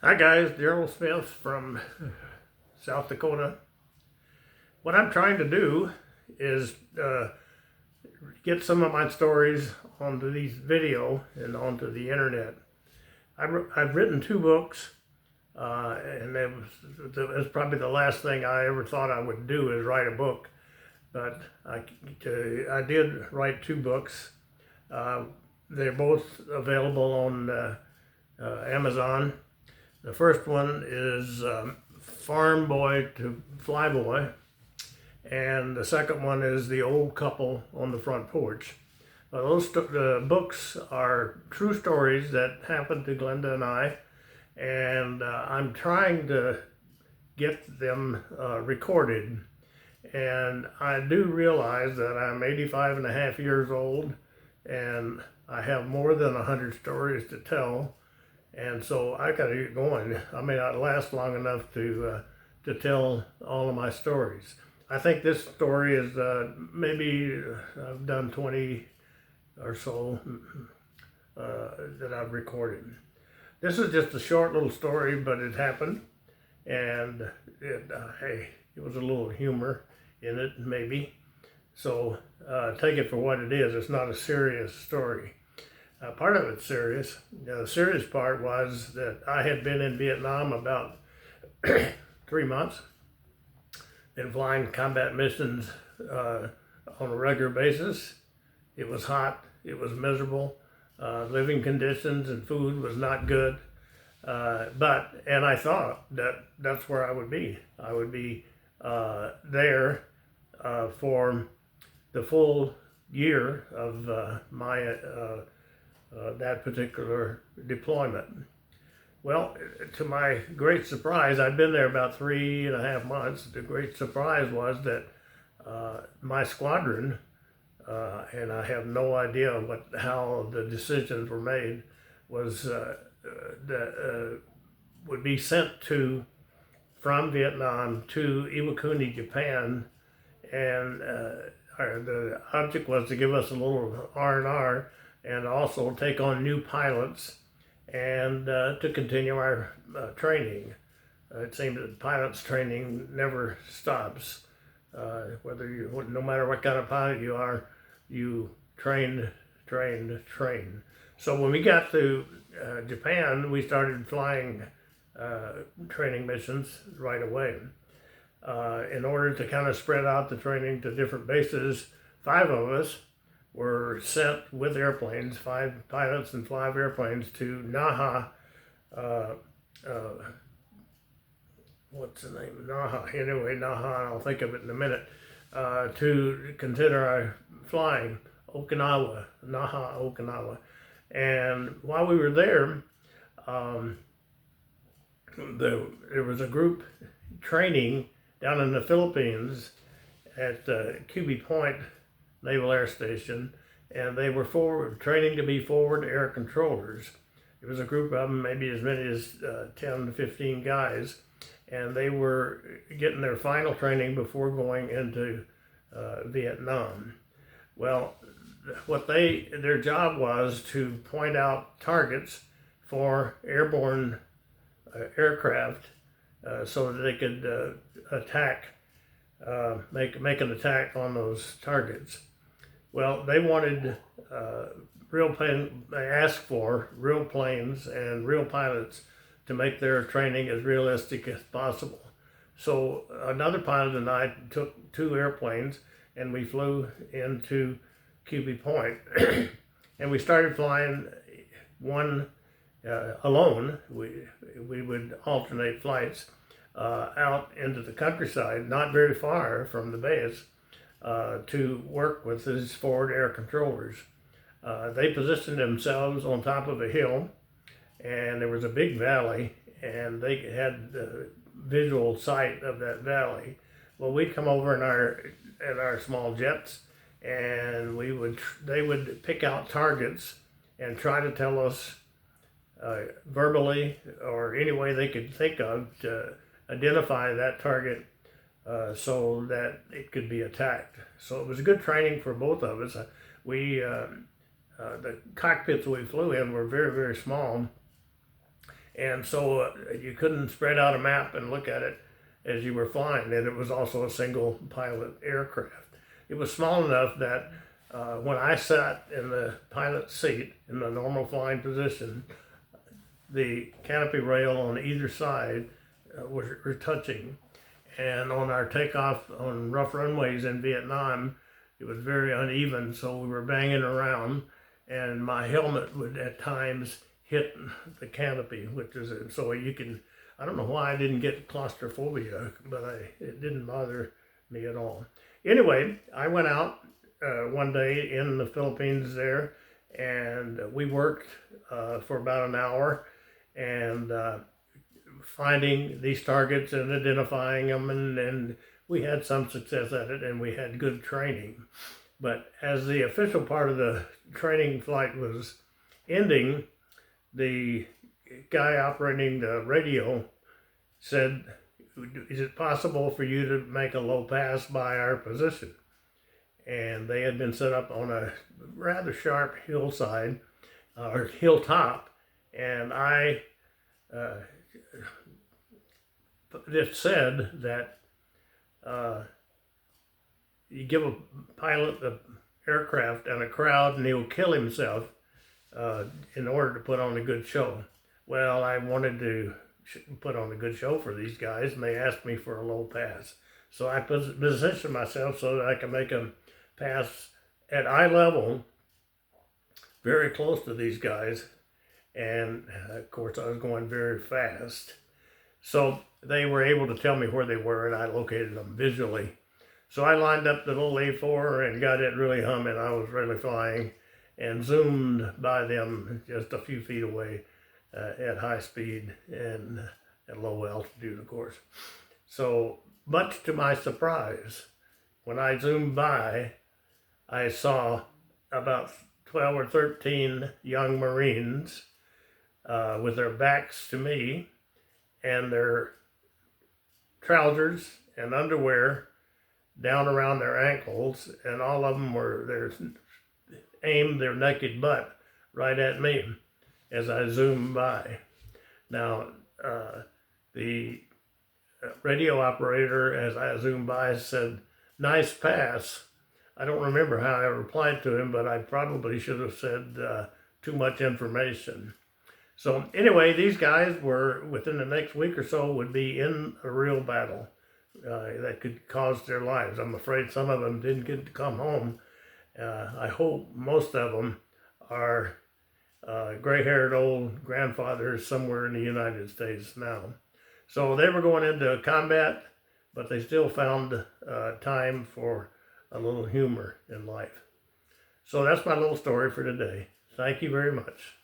Hi guys, Darrel Smith from South Dakota. What I'm trying to do is get some of my stories onto these video and onto the internet. I've written 2 books, and it was probably the last thing I ever thought I would do is write a book. But I did write 2 books. Uh, they're both available on Amazon. The first one is Farm Boy to Fly Boy, and the second one is The Old Couple on the Front Porch. Those books are true stories that happened to Glenda and I, and I'm trying to get them recorded. And I do realize that I'm 85 and a half years old, and I have more than 100 stories to tell. And so I got to get going. I may not last long enough to tell all of my stories. I think this story is maybe I've done 20 or so that I've recorded. This is just a short little story, but it happened, and hey, it was a little humor in it, maybe. So take it for what it is. It's not a serious story. Part of it's serious. The serious part was that I had been in Vietnam about 3 months, been flying combat missions on a regular basis. It was hot, it was miserable, living conditions and food was not good. And I thought that that's where I would be. I would be there for the full year of my that particular deployment. Well, to my great surprise, I'd been there about 3.5 months. The great surprise was that my squadron, and I have no idea how the decisions were made, was that would be sent from Vietnam to Iwakuni, Japan, and the object was to give us a little R&R and also take on new pilots and to continue our training. It seems that pilots training never stops. No matter what kind of pilot you are, you train. So when we got to Japan, we started flying training missions right away. In order to kind of spread out the training to different bases, 5 of us were sent with airplanes, 5 pilots and 5 airplanes to Naha. What's the name? Naha. Anyway, Naha, I'll think of it in a minute. To consider our flying Okinawa, Naha, Okinawa. And while we were there, there was a group training down in the Philippines at Cubi Point Naval Air Station, and they were training to be forward air controllers. It was a group of them, maybe as many as 10 to 15 guys, and they were getting their final training before going into Vietnam. Well, their job was to point out targets for airborne aircraft so that they could make an attack on those targets. Well, they wanted they asked for real planes and real pilots to make their training as realistic as possible. So another pilot and I took 2 airplanes and we flew into Cubi Point and we started flying one alone. We would alternate flights out into the countryside, not very far from the base, to work with these forward air controllers. They positioned themselves on top of a hill, and there was a big valley, and they had visual sight of that valley. Well, we'd come over in our small jets, and they would pick out targets and try to tell us verbally or any way they could think of to identify that target so that it could be attacked. So it was good training for both of us. The cockpits we flew in were very, very small, And so you couldn't spread out a map and look at it as you were flying. And it was also a single pilot aircraft. It was small enough that when I sat in the pilot seat in the normal flying position, the canopy rail on either side were touching. And on our takeoff on rough runways in Vietnam, it was very uneven, so we were banging around, and my helmet would at times hit the canopy, which is so you can. I don't know why I didn't get claustrophobia, but it didn't bother me at all. Anyway, I went out one day in the Philippines there, and we worked for about an hour, and finding these targets and identifying them, and we had some success at it, and we had good training. But as the official part of the training flight was ending, the guy operating the radio said, "Is it possible for you to make a low pass by our position?" And they had been set up on a rather sharp hillside, or hilltop, and I it said that you give a pilot the aircraft and a crowd and he'll kill himself in order to put on a good show. Well, I wanted to put on a good show for these guys, and they asked me for a low pass. So I positioned myself so that I could make a pass at eye level, very close to these guys, and of course I was going very fast. So they were able to tell me where they were, and I located them visually. So I lined up the little A4 and got it really humming. I was really flying and zoomed by them just a few feet away at high speed and at low altitude, of course. So much to my surprise, when I zoomed by, I saw about 12 or 13 young Marines with their backs to me, and their trousers and underwear down around their ankles, and all of them were aimed their naked butt right at me as I zoomed by. Now, the radio operator, as I zoomed by, said, "Nice pass." I don't remember how I replied to him, but I probably should have said too much information. So anyway, these guys were, within the next week or so, would be in a real battle that could cause their lives. I'm afraid some of them didn't get to come home. I hope most of them are gray-haired old grandfathers somewhere in the United States now. So they were going into combat, but they still found time for a little humor in life. So that's my little story for today. Thank you very much.